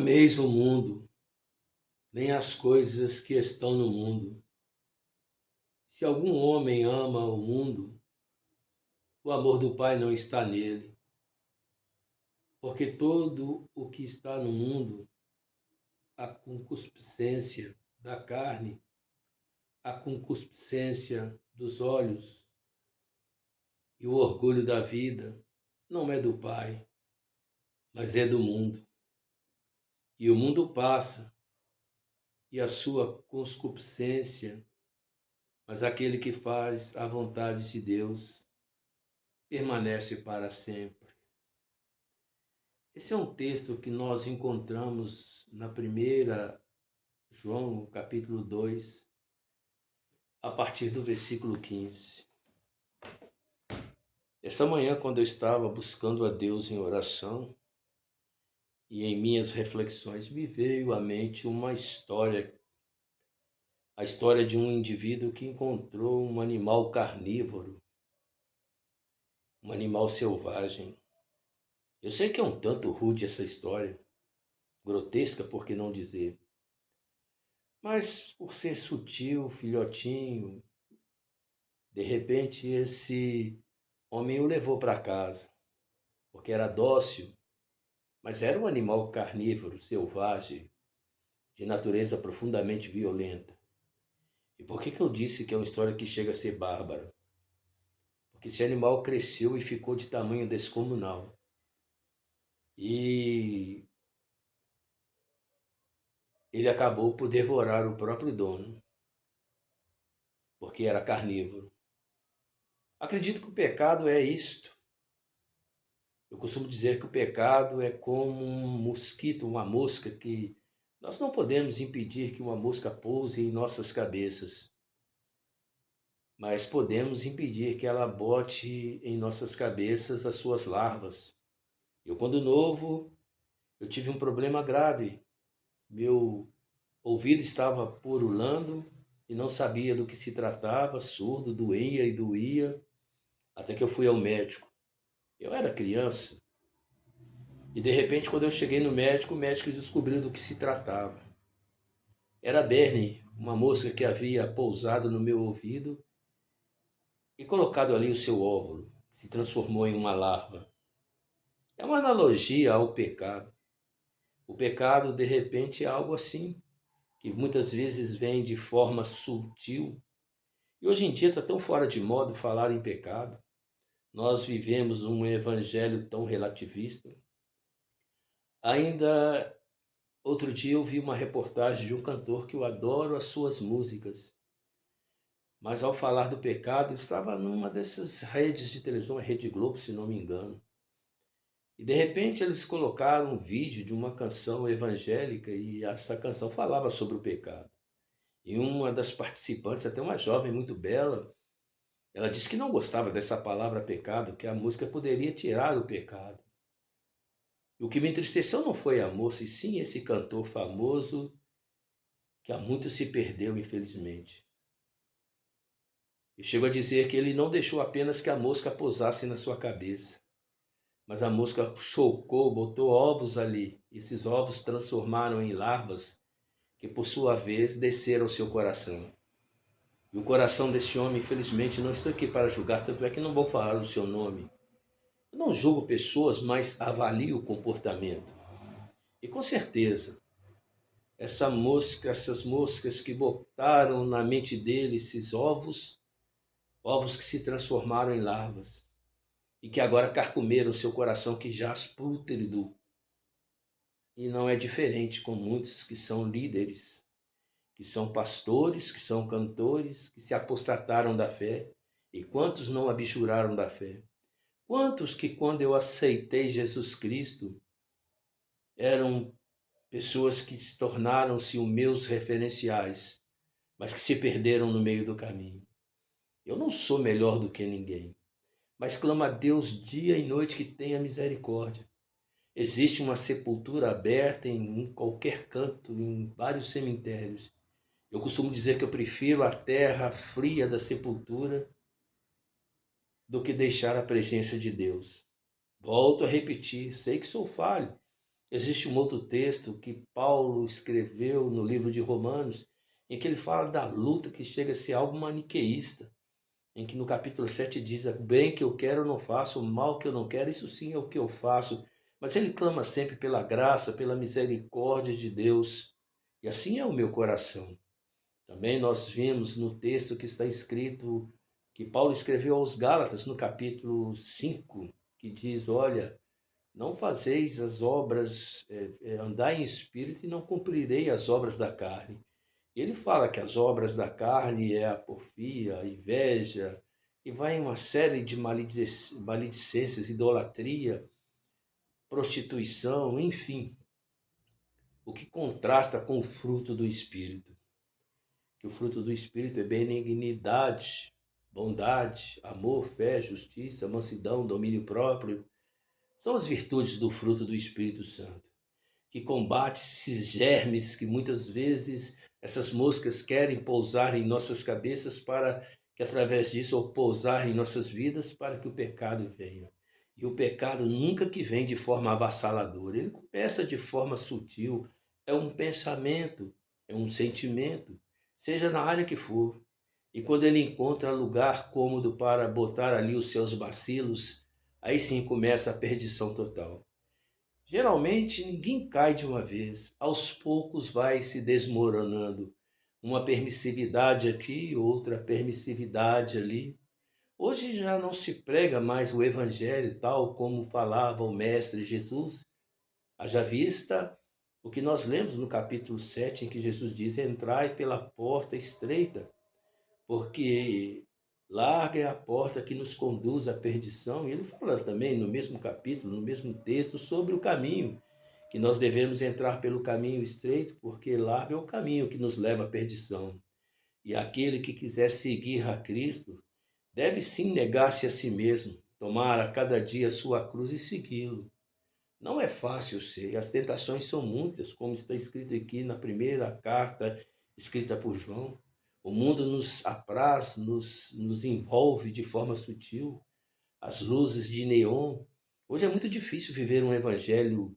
ameis o mundo, nem as coisas que estão no mundo. Se algum homem ama o mundo, o amor do Pai não está nele, porque todo o que está no mundo, a concupiscência da carne, a concupiscência dos olhos e o orgulho da vida, não é do Pai, mas é do mundo. E o mundo passa, e a sua concupiscência, mas aquele que faz a vontade de Deus permanece para sempre. Esse é um texto que nós encontramos na primeira João, capítulo 2, a partir do versículo 15. Esta manhã, quando eu estava buscando a Deus em oração e em minhas reflexões, me veio à mente uma história, a história de um indivíduo que encontrou um animal carnívoro, um animal selvagem. Eu sei que é um tanto rude essa história, grotesca, por que não dizer? Mas por ser sutil, filhotinho, de repente esse homem o levou para casa, porque era dócil, mas era um animal carnívoro, selvagem, de natureza profundamente violenta. E por que eu disse que é uma história que chega a ser bárbara? Porque esse animal cresceu e ficou de tamanho descomunal. E ele acabou por devorar o próprio dono, porque era carnívoro. Acredito que o pecado é isto. Eu costumo dizer que o pecado é como um mosquito, uma mosca, que nós não podemos impedir que uma mosca pouse em nossas cabeças, mas podemos impedir que ela bote em nossas cabeças as suas larvas. Eu, quando novo, eu tive um problema grave. Meu ouvido estava purulando e não sabia do que se tratava, surdo, doía e doía, até que eu fui ao médico. Eu era criança. E de repente, quando eu cheguei no médico, o médico descobriu do que se tratava. Era Bernie, uma mosca que havia pousado no meu ouvido e colocado ali o seu óvulo, se transformou em uma larva. É uma analogia ao pecado. O pecado, de repente, é algo assim, que muitas vezes vem de forma sutil. E hoje em dia está tão fora de moda falar em pecado. Nós vivemos um evangelho tão relativista. Ainda outro dia eu vi uma reportagem de um cantor que eu adoro as suas músicas, mas ao falar do pecado estava numa dessas redes de televisão, a Rede Globo, se não me engano. E de repente eles colocaram um vídeo de uma canção evangélica e essa canção falava sobre o pecado. E uma das participantes, até uma jovem muito bela, ela disse que não gostava dessa palavra pecado, que a música poderia tirar o pecado. E o que me entristeceu não foi a moça, e sim esse cantor famoso que há muito se perdeu, infelizmente. E chego a dizer que ele não deixou apenas que a mosca pousasse na sua cabeça, mas a mosca chocou, botou ovos ali. Esses ovos transformaram em larvas que, por sua vez, desceram ao seu coração. E o coração desse homem, infelizmente, não estou aqui para julgar, tanto é que não vou falar o seu nome. Eu não julgo pessoas, mas avalio o comportamento. E com certeza, essas moscas que botaram na mente dele esses ovos, ovos que se transformaram em larvas e que agora carcomeram seu coração que jaz pútrido. E não é diferente com muitos que são líderes, que são pastores, que são cantores, que se apostataram da fé. E quantos não abjuraram da fé? Quantos que quando eu aceitei Jesus Cristo eram pessoas que se tornaram-se os meus referenciais, mas que se perderam no meio do caminho. Eu não sou melhor do que ninguém, mas clamo a Deus dia e noite que tenha misericórdia. Existe uma sepultura aberta em qualquer canto, em vários cemitérios. Eu costumo dizer que eu prefiro a terra fria da sepultura do que deixar a presença de Deus. Volto a repetir, sei que sou falho. Existe um outro texto que Paulo escreveu no livro de Romanos, em que ele fala da luta que chega a ser algo maniqueísta, em que no capítulo 7 diz: o bem que eu quero eu não faço, o mal que eu não quero, isso sim é o que eu faço. Mas ele clama sempre pela graça, pela misericórdia de Deus. E assim é o meu coração. Também nós vimos no texto que está escrito, que Paulo escreveu aos Gálatas, no capítulo 5, que diz: olha, não fazeis as obras, andai em espírito e não cumprirei as obras da carne. E ele fala que as obras da carne é a porfia, a inveja, e vai em uma série de maledicências, idolatria, prostituição, enfim, o que contrasta com o fruto do Espírito. Que o fruto do Espírito é benignidade, bondade, amor, fé, justiça, mansidão, domínio próprio. São as virtudes do fruto do Espírito Santo, que combate esses germes que muitas vezes essas moscas querem pousar em nossas cabeças para que através disso ou pousar em nossas vidas para que o pecado venha. E o pecado nunca que vem de forma avassaladora, ele começa de forma sutil, é um pensamento, é um sentimento, seja na área que for. E quando ele encontra lugar cômodo para botar ali os seus bacilos, aí sim começa a perdição total. Geralmente ninguém cai de uma vez, aos poucos vai se desmoronando. Uma permissividade aqui, outra permissividade ali. Hoje já não se prega mais o evangelho tal como falava o mestre Jesus. Haja vista o que nós lemos no capítulo 7, em que Jesus diz: entrai pela porta estreita, porque larga é a porta que nos conduz à perdição. E ele fala também no mesmo capítulo, no mesmo texto, sobre o caminho, que nós devemos entrar pelo caminho estreito, porque largo é o caminho que nos leva à perdição. E aquele que quiser seguir a Cristo deve sim negar-se a si mesmo, tomar a cada dia a sua cruz e segui-lo. Não é fácil ser, as tentações são muitas, como está escrito aqui na primeira carta escrita por João. O mundo nos apraz, nos envolve de forma sutil, as luzes de neon. Hoje é muito difícil viver um evangelho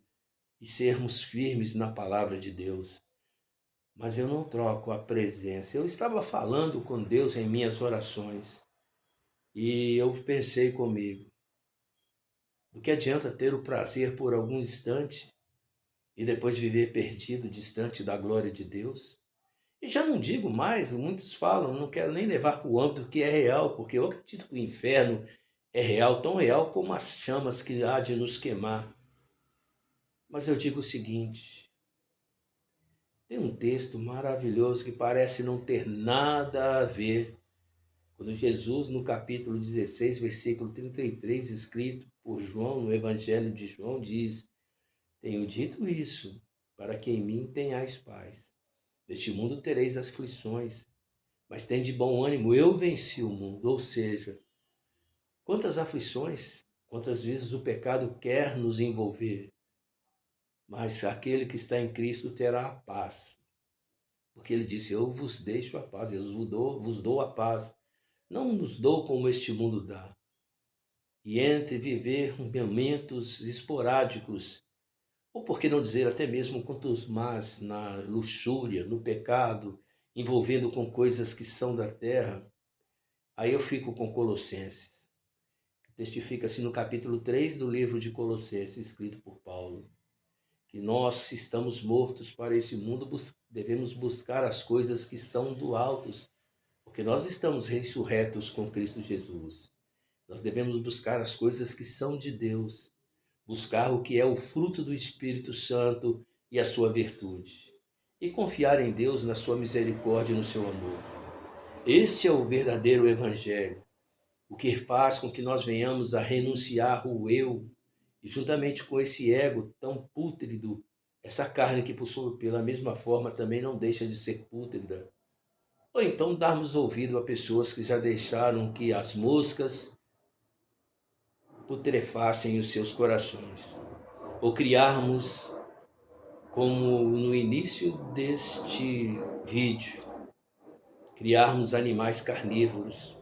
e sermos firmes na palavra de Deus. Mas eu não troco a presença. Eu estava falando com Deus em minhas orações e eu pensei comigo: do que adianta ter o prazer por algum instante e depois viver perdido, distante da glória de Deus? E já não digo mais, muitos falam, não quero nem levar para o âmbito que é real, porque eu acredito que o inferno é real, tão real como as chamas que há de nos queimar. Mas eu digo o seguinte: tem um texto maravilhoso que parece não ter nada a ver. Quando Jesus, no capítulo 16, versículo 33, escrito por João, no Evangelho de João, diz: tenho dito isso, para que em mim tenhais paz. Neste mundo tereis aflições, mas tende bom ânimo, eu venci o mundo. Ou seja, quantas aflições, quantas vezes o pecado quer nos envolver, mas aquele que está em Cristo terá a paz. Porque ele disse: eu vos deixo a paz, eu vos dou a paz. Não nos dou como este mundo dá. E entre viver momentos esporádicos, ou por que não dizer até mesmo quantos mais na luxúria, no pecado, envolvendo com coisas que são da terra, aí eu fico com Colossenses. Testifica-se no capítulo 3 do livro de Colossenses, escrito por Paulo, que nós, se estamos mortos para esse mundo, devemos buscar as coisas que são do alto, porque nós estamos ressurretos com Cristo Jesus. Nós devemos buscar as coisas que são de Deus, buscar o que é o fruto do Espírito Santo e a sua virtude, e confiar em Deus, na sua misericórdia e no seu amor. Este é o verdadeiro Evangelho, o que faz com que nós venhamos a renunciar o eu, e juntamente com esse ego tão pútrido, essa carne que possui pela mesma forma também não deixa de ser pútrida. Ou então darmos ouvido a pessoas que já deixaram que as moscas putrefassem os seus corações. Ou criarmos, como no início deste vídeo, criarmos animais carnívoros,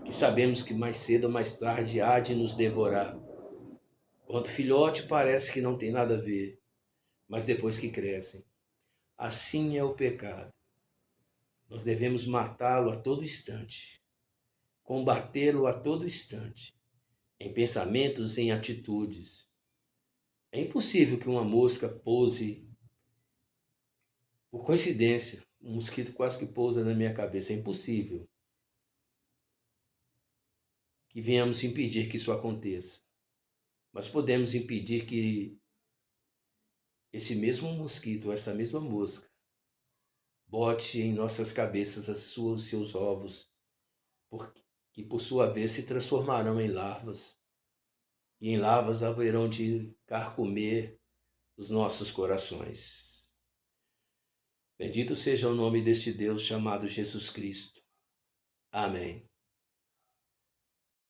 que sabemos que mais cedo ou mais tarde há de nos devorar. Quanto filhote parece que não tem nada a ver, mas depois que crescem. Assim é o pecado. Nós devemos matá-lo a todo instante, combatê-lo a todo instante, em pensamentos, em atitudes. É impossível que uma mosca pouse por coincidência. Um mosquito quase que pousa na minha cabeça. É impossível que venhamos impedir que isso aconteça. Mas podemos impedir que esse mesmo mosquito, essa mesma mosca, bote em nossas cabeças os seus ovos, que por sua vez se transformarão em larvas, e em larvas haverão de carcomer os nossos corações. Bendito seja o nome deste Deus chamado Jesus Cristo. Amém.